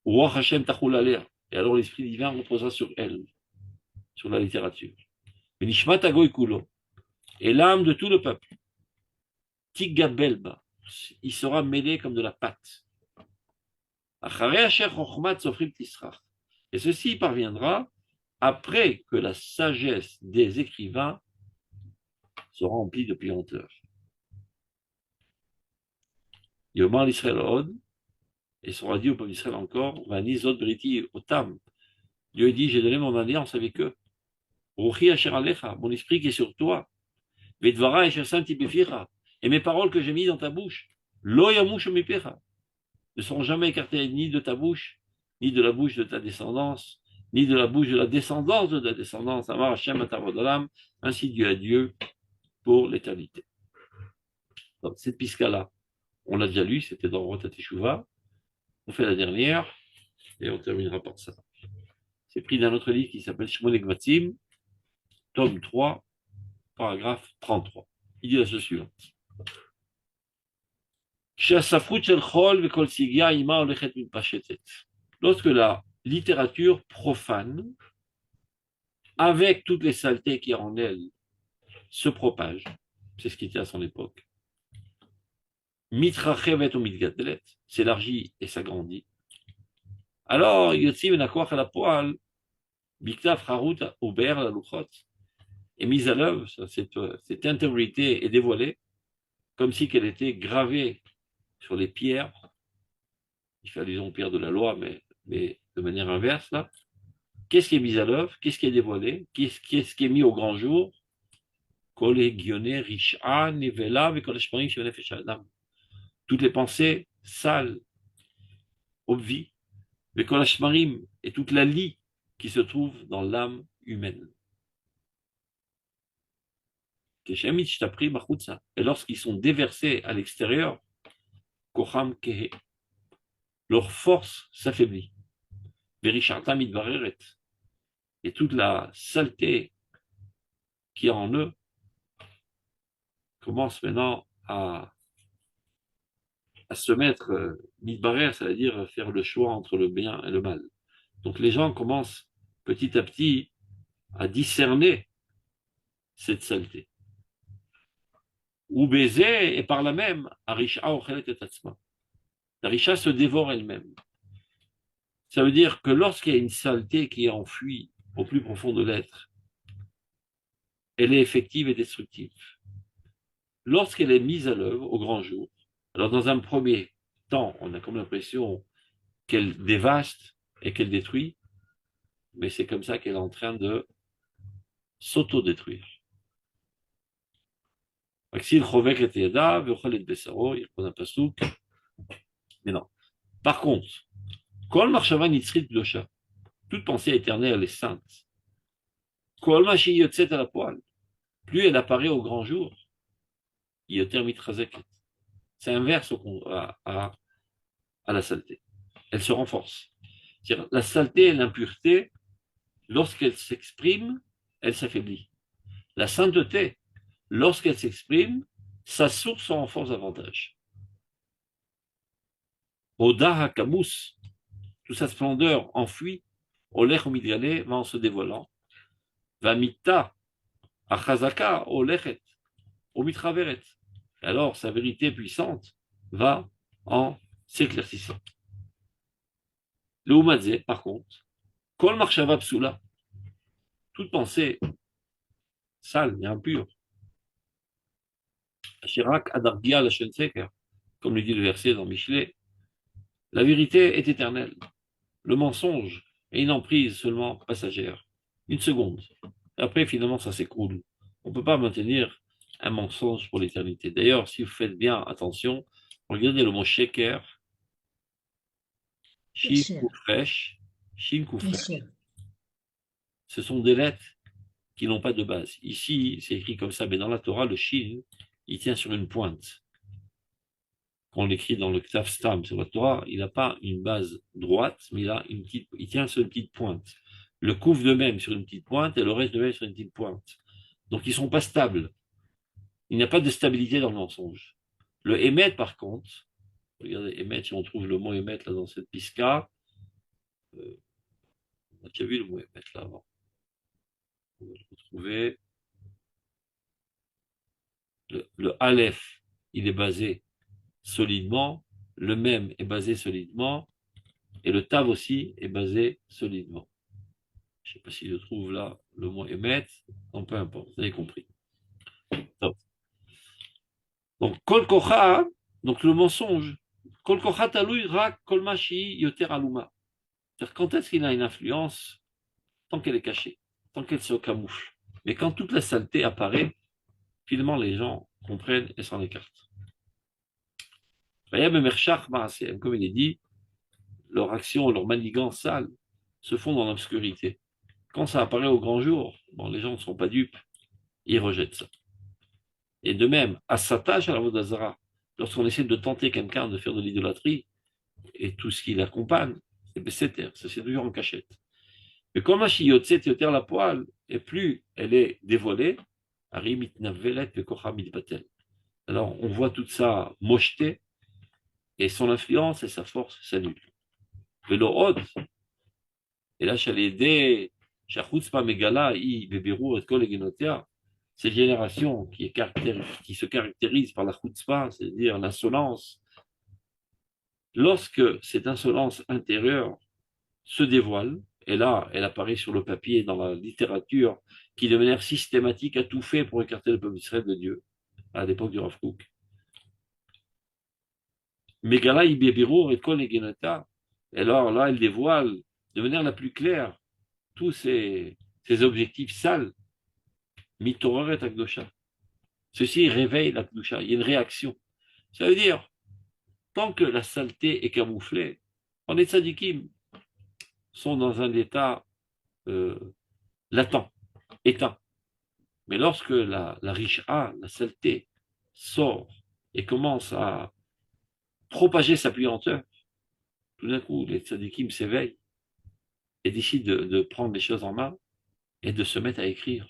Et alors l'Esprit divin reposera sur elle, sur la littérature. Et l'âme de tout le peuple, Tigabelba, il sera mêlé comme de la pâte. Et ceci parviendra après que la sagesse des écrivains sera remplie de puanteur. Yomar l'Israël Od, et sera dit au peuple d'Israël encore, Vani Zod Briti Otam. Dieu dit, j'ai donné mon alliance avec eux. Ruchi Asher Alecha, mon esprit qui est sur toi. Vedvara Asher Santi Beficha, et mes paroles que j'ai mises dans ta bouche. Lo Yamush Mipecha, ne seront jamais écartées ni de ta bouche, ni de la bouche de ta descendance, ni de la bouche de la descendance de ta descendance. Amar Hashem Atavodalam, ainsi Dieu à Dieu pour l'éternité. Donc, cette pisca-là, on l'a déjà lu, c'était dans Rota Teshuvah. On fait la dernière, et on terminera par ça. C'est pris d'un autre livre qui s'appelle Shmonek Vatim, tome 3, paragraphe 33. Il dit la chose suivante. Lorsque la littérature profane, avec toutes les saletés qu'il y a en elle, se propage, c'est ce qui était à son époque, mitrachevet ou mitgadlet, s'élargit et s'agrandit. Alors, Yotzi Benakoach à la poêle, Biktaf Harut Ober la Luchot, est mise à l'œuvre, cette intégrité est dévoilée, comme si qu'elle était gravée sur les pierres, il fait allusion aux pierres de la loi, mais de manière inverse, là. Qu'est-ce qui est mis à l'œuvre? Qu'est-ce qui est dévoilé? Qu'est-ce qui est mis au grand jour? Toutes les pensées sales, obvies, et toute la lie qui se trouve dans l'âme humaine. Et lorsqu'ils sont déversés à l'extérieur, leur force s'affaiblit. Et toute la saleté qui est en eux commence maintenant à se mettre mitbarer, c'est-à-dire faire le choix entre le bien et le mal. Donc les gens commencent petit à petit à discerner cette saleté. ou baiser, et par là même, Arisha ochelet et atzma. La Risha se dévore elle-même. Ça veut dire que lorsqu'il y a une saleté qui est enfuie au plus profond de l'être, elle est effective et destructive. Lorsqu'elle est mise à l'œuvre au grand jour, alors dans un premier temps, on a comme l'impression qu'elle dévaste et qu'elle détruit, mais c'est comme ça qu'elle est en train de s'auto-détruire. Mais non. Par contre, Kol Marshava Nitzrit Dosha, toute pensée éternelle est sainte. Kol Mashi Yotzet à la poêle, plus elle apparaît au grand jour, Yoter Mitrazeket. C'est inverse à la saleté. Elle se renforce. C'est-à-dire, la saleté et l'impureté, lorsqu'elle s'exprime, elle s'affaiblit. La sainteté, lorsqu'elle s'exprime, sa source se renforce davantage. Oda Hakamus, toute sa splendeur enfuie, Olech Midgale va en se dévoilant. Vamita Achazaka Olechet Omitraveret. Alors sa vérité puissante va en s'éclaircissant. Le Umadze, par contre, Kol Marshava Psula, toute pensée sale et impure, Shirak Adargia la Shenseker, comme le dit le verset dans Michelet, la vérité est éternelle. Le mensonge est une emprise seulement passagère. Une seconde. Et après, finalement, ça s'écroule. On ne peut pas maintenir un mensonge pour l'éternité. D'ailleurs, si vous faites bien attention, regardez le mot sheker, shin koufresh, shin koufresh. Ce sont des lettres qui n'ont pas de base. Ici, c'est écrit comme ça, mais dans la Torah, le shin, il tient sur une pointe. Quand on l'écrit dans le Ktav Stam sur la Torah, il n'a pas une base droite, mais il tient sur une petite pointe. Le couvre de même sur une petite pointe et le reste de même sur une petite pointe. Donc ils ne sont pas stables. Il n'y a pas de stabilité dans le mensonge. Le émet, par contre, regardez, émet, si on trouve le mot émet là dans cette pisca, on a déjà vu le mot émet là avant. On va le retrouver. Le aleph, il est basé solidement, le même est basé solidement, et le tav aussi est basé solidement. Je ne sais pas si je trouve là le mot émettre, non, peu importe, vous avez compris. Donc, kol kocha, donc le mensonge, kol kocha talui rak kol mashi yoter aluma. C'est-à-dire quand est-ce qu'il a une influence? Tant qu'elle est cachée, tant qu'elle se camoufle. Mais quand toute la saleté apparaît, finalement les gens comprennent et s'en écartent. Comme il est dit, leur action, leur manigance sale se font dans l'obscurité. Quand ça apparaît au grand jour, bon, les gens ne sont pas dupes, ils rejettent ça. Et de même, à sa tâche à la Vodazara, lorsqu'on essaie de tenter quelqu'un de faire de l'idolâtrie, et tout ce qui l'accompagne, c'est toujours en cachette. Mais comme la poêle, et plus elle est dévoilée, alors on voit toute ça mocheté, et son influence et sa force s'annulent. Et là, cette génération qui se caractérise par la chutzpah, c'est-à-dire l'insolence, lorsque cette insolence intérieure se dévoile, et là, elle apparaît sur le papier, dans la littérature, qui de manière systématique a tout fait pour écarter le peuple d'Israël de Dieu, à l'époque du Rav Kook. Megala Ibebiro et Kol Egenata, et alors là, elle dévoile de manière la plus claire tous ces objectifs sales. Mitoraret Akdosha. Ceci réveille la Kdosha, il y a une réaction. Ça veut dire, tant que la saleté est camouflée, les tzadikim sont dans un état latent, éteint. Mais lorsque la richa, la saleté, sort et commence à propager sa puanteur, tout d'un coup, les tzadikim s'éveillent et décident de prendre les choses en main et de se mettre à écrire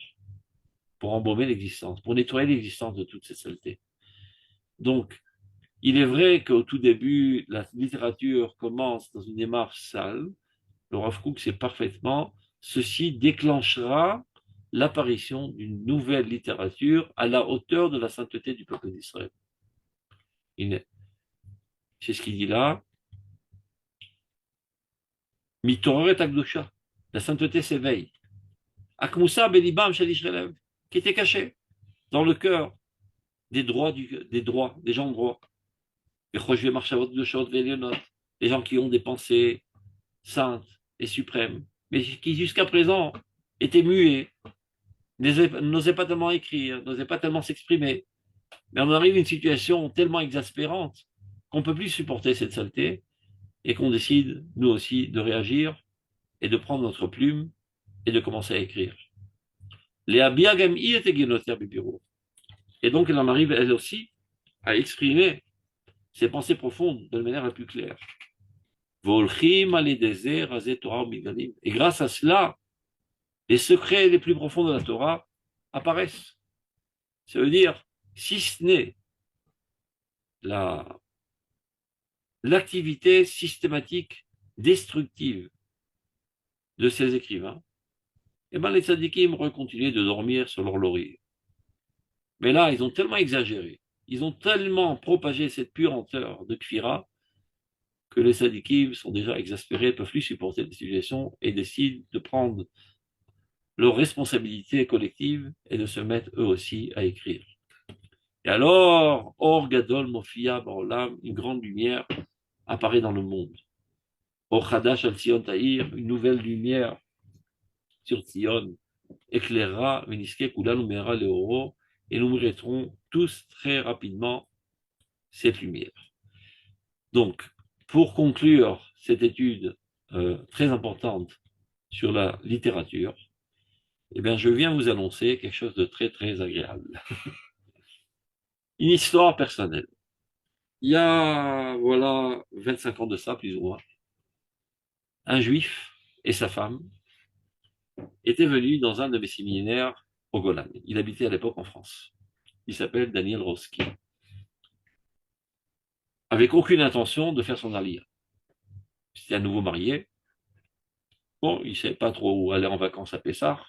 pour embaumer l'existence, pour nettoyer l'existence de toute cette saleté. Donc, il est vrai qu'au tout début, la littérature commence dans une démarche sale. Le Rav Kook sait parfaitement, ceci déclenchera l'apparition d'une nouvelle littérature à la hauteur de la sainteté du peuple d'Israël. C'est ce qu'il dit là. Mitoret Akdusha. La sainteté s'éveille. Akmusa Belibam Shalish qui était caché dans le cœur des gens droits. Les gens qui ont des pensées saintes et suprêmes, mais qui jusqu'à présent étaient muets, n'osaient pas tellement écrire, n'osaient pas tellement s'exprimer. Mais on arrive à une situation tellement exaspérante qu'on ne peut plus supporter cette saleté et qu'on décide, nous aussi, de réagir et de prendre notre plume et de commencer à écrire. Et donc, elle en arrive, elle aussi, à exprimer ses pensées profondes de la manière la plus claire. Et grâce à cela, les secrets les plus profonds de la Torah apparaissent. Ça veut dire, si ce n'est l'activité systématique destructive de ces écrivains, eh ben les tzadikim auraient continué de dormir sur leur laurier. Mais là, ils ont tellement exagéré, ils ont tellement propagé cette puanteur de Kfira que les tzadikim sont déjà exaspérés, ne peuvent plus supporter la situation et décident de prendre leur responsabilité collective et de se mettre eux aussi à écrire. Et alors, Or Gadol Mofia Baolam, une grande lumière apparaît dans le monde. Or Chadash al Tzion Tahir, une nouvelle lumière sur Tzion, éclairera Meniske Kula Numera Leoro, et nous mériterons tous très rapidement cette lumière. Donc, pour conclure cette étude très importante sur la littérature, eh bien, je viens vous annoncer quelque chose de très, très agréable. Une histoire personnelle. Il y a, voilà, 25 ans de ça, plus ou moins, un juif et sa femme étaient venus dans un de mes séminaires au Golan. Il habitait à l'époque en France. Il s'appelle Daniel Roski. Avec aucune intention de faire son aliyah. C'était un nouveau marié. Bon, il ne savait pas trop où aller en vacances à Pessah.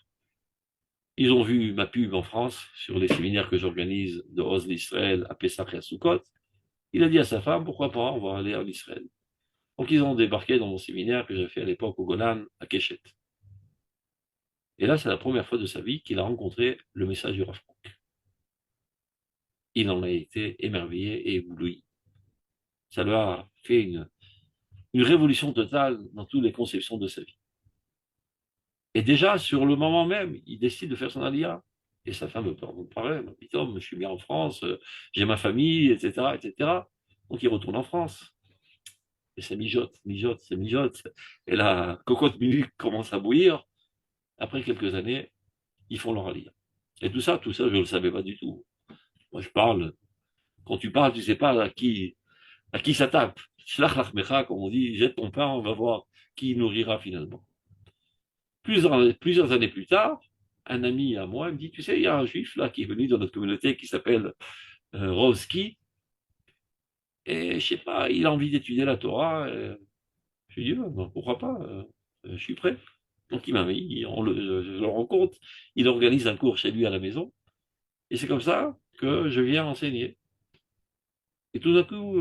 Ils ont vu ma pub en France sur les séminaires que j'organise de Oz d'Israël à Pessah et à Sukkot. Il a dit à sa femme, pourquoi pas, on va aller en Israël. Donc ils ont débarqué dans mon séminaire que j'ai fait à l'époque au Golan, à Keshet. Et là, c'est la première fois de sa vie qu'il a rencontré le message du Rav Kook. Il en a été émerveillé et ébloui. Ça lui a fait une révolution totale dans toutes les conceptions de sa vie. Et déjà, sur le moment même, il décide de faire son aliyah. Et sa femme me parlait, putain, je suis bien en France, j'ai ma famille, etc., etc. Donc il retourne en France. Et ça mijote. Et la cocotte minute commence à bouillir. Après quelques années, ils font leur aliyah. Et tout ça, je ne le savais pas du tout. Moi, je parle. Quand tu parles, tu ne sais pas à qui ça tape. Shlach lachmecha, comme on dit, jette ton pain, on va voir qui nourrira finalement. Plusieurs années plus tard, un ami à moi me dit, tu sais, il y a un juif là qui est venu dans notre communauté qui s'appelle Roski, et je sais pas, il a envie d'étudier la Torah. Je lui dis, ben, pourquoi pas, je suis prêt. Donc il m'a mis, je le rencontre, il organise un cours chez lui à la maison, et c'est comme ça que je viens enseigner. Et tout d'un coup,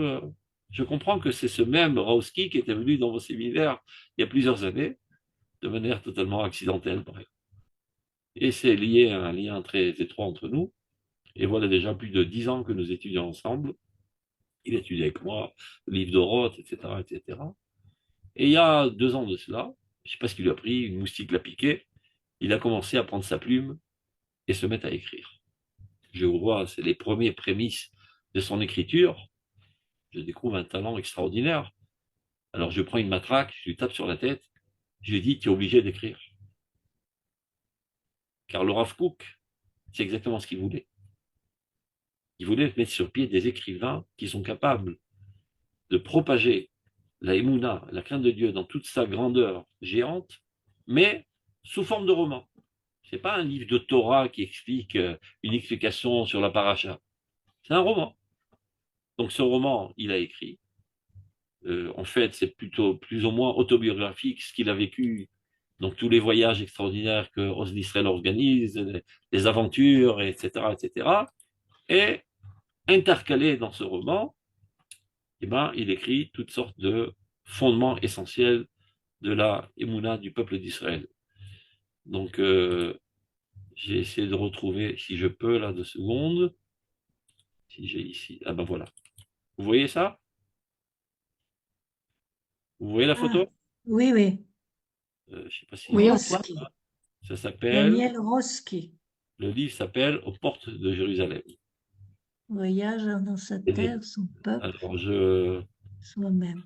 je comprends que c'est ce même Roski qui était venu dans vos séminaires il y a plusieurs années, de manière totalement accidentelle, par exemple. Et c'est lié à un lien très étroit entre nous. Et voilà déjà plus de 10 ans que nous étudions ensemble. Il étudie avec moi, le livre de Roth, etc., etc. Et il y a 2 ans de cela, je ne sais pas ce qu'il lui a pris, une moustique l'a piqué, il a commencé à prendre sa plume et se mettre à écrire. Je vois, c'est les premiers prémices de son écriture. Je découvre un talent extraordinaire. Alors je prends une matraque, je lui tape sur la tête, je lui dis, tu es obligé d'écrire. Car le Rav Kook, c'est exactement ce qu'il voulait. Il voulait mettre sur pied des écrivains qui sont capables de propager la Emouna, la crainte de Dieu, dans toute sa grandeur géante, mais sous forme de roman. Ce n'est pas un livre de Torah qui explique une explication sur la paracha. C'est un roman. Donc ce roman, il a écrit. En fait, c'est plutôt plus ou moins autobiographique ce qu'il a vécu Donc tous les voyages extraordinaires que Oz Israël organise, les aventures, etc., etc. Et intercalé dans ce roman, eh ben, il écrit toutes sortes de fondements essentiels de la Emouna du peuple d'Israël. Donc, j'ai essayé de retrouver, si je peux, là, 2 secondes. Si j'ai ici. Ah ben voilà. Vous voyez ça? Vous voyez la Ah, photo? oui, oui. Je sais pas si Oui, on voit. Roski. ça s'appelle. Daniel Roski. Le livre s'appelle Aux portes de Jérusalem. Voyage dans sa Et terre, son peuple, alors, soi-même.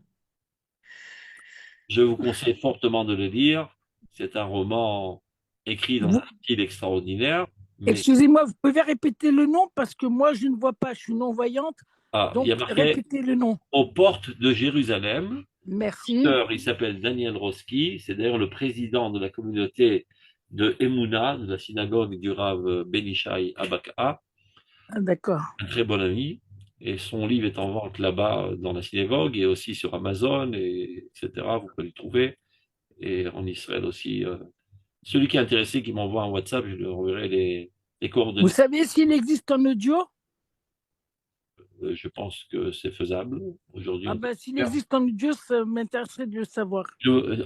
je vous conseille fortement de le lire. C'est un roman écrit dans Vous- un style extraordinaire, mais Excusez-moi, vous pouvez répéter le nom parce que moi, je ne vois pas, je suis non-voyante. il y Donc, a marqué répétez le nom. Aux portes de Jérusalem. Merci. L'auteur, il s'appelle Daniel Roski. C'est d'ailleurs le président de la communauté de Emouna, de la synagogue du Rav Benishai Abaka, Ah, d'accord. un très bon ami. Et son livre est en vente là-bas dans la synagogue et aussi sur Amazon, etc. Vous pouvez le trouver. Et en Israël aussi. Celui qui est intéressé, qui m'envoie un WhatsApp, je lui enverrai les Vous coordonnées. savez s'il existe en audio? Je pense que c'est faisable. Aujourd'hui, Ah on peut ben, s'il le faire. existe en audio, ça m'intéresserait de le savoir.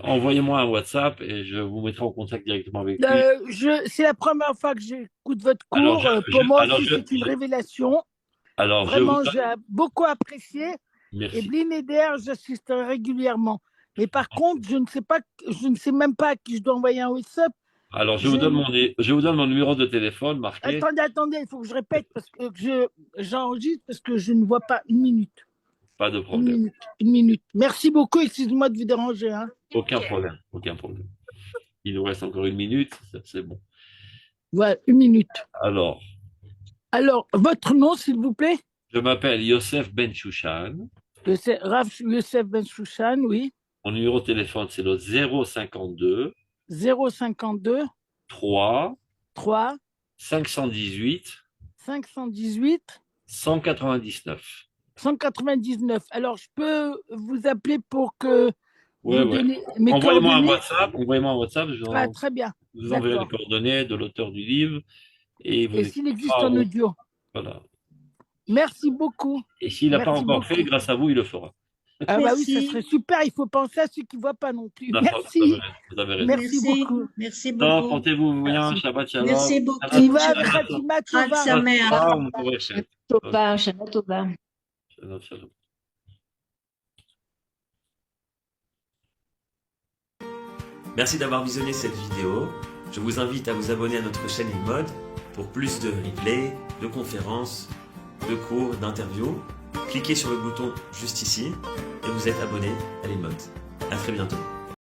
Envoyez-moi un WhatsApp et je vous mettrai en contact directement avec lui. C'est la première fois que j'écoute votre Alors, cours. Pour moi alors, aussi, c'est une révélation. alors, je vous Vraiment, j'ai beaucoup apprécié. Et merci. Blinéder, j'assisterai régulièrement. Mais par contre, je ne sais même pas à qui je dois envoyer un WhatsApp. Alors, je vous donne mon numéro de téléphone marqué. Attendez, il faut que je répète parce que j'enregistre parce que je ne vois pas. Une minute. Pas de problème. Une minute. Merci beaucoup. Excuse-moi de vous déranger. Hein. Aucun problème. Aucun problème. Il nous reste encore 1 minute. C'est bon. Voilà, 1 minute. Alors, Votre nom, s'il vous plaît? je m'appelle Yosef Ben Shushan. Rav Youssef Ben Shushan, oui. Mon numéro de téléphone, c'est le 052 052 3 3 518 518 199. 199. Alors, je peux vous appeler pour que Ouais, vous ouais. donnez mes Envoyez-moi un coordonnées. WhatsApp. Ah, très bien. Je vous enverrai les D'accord. coordonnées de l'auteur du livre. Et vous Et s'il existe en audio. Voilà. Merci beaucoup. Et s'il n'a pas Merci encore beaucoup. fait, grâce à vous, il le fera. Ah bah oui, ça Merci. serait super. Il faut penser à ceux qui ne voient pas non plus. D'accord, Merci. vous avez raison. Merci beaucoup. Merci Non, beaucoup. portez-vous bien, Merci. Shabbat Shalom. Merci beaucoup. Tiva Shabbat Fatima Chag Tova. Sameach. Tova, Shabbat Tova. Shalom. Merci d'avoir visionné cette vidéo. Je vous invite à vous abonner à notre chaîne InMode pour plus de replays, de conférences, de cours, d'interviews. Cliquez sur le bouton juste ici et vous êtes abonné à l'InMode. À très bientôt.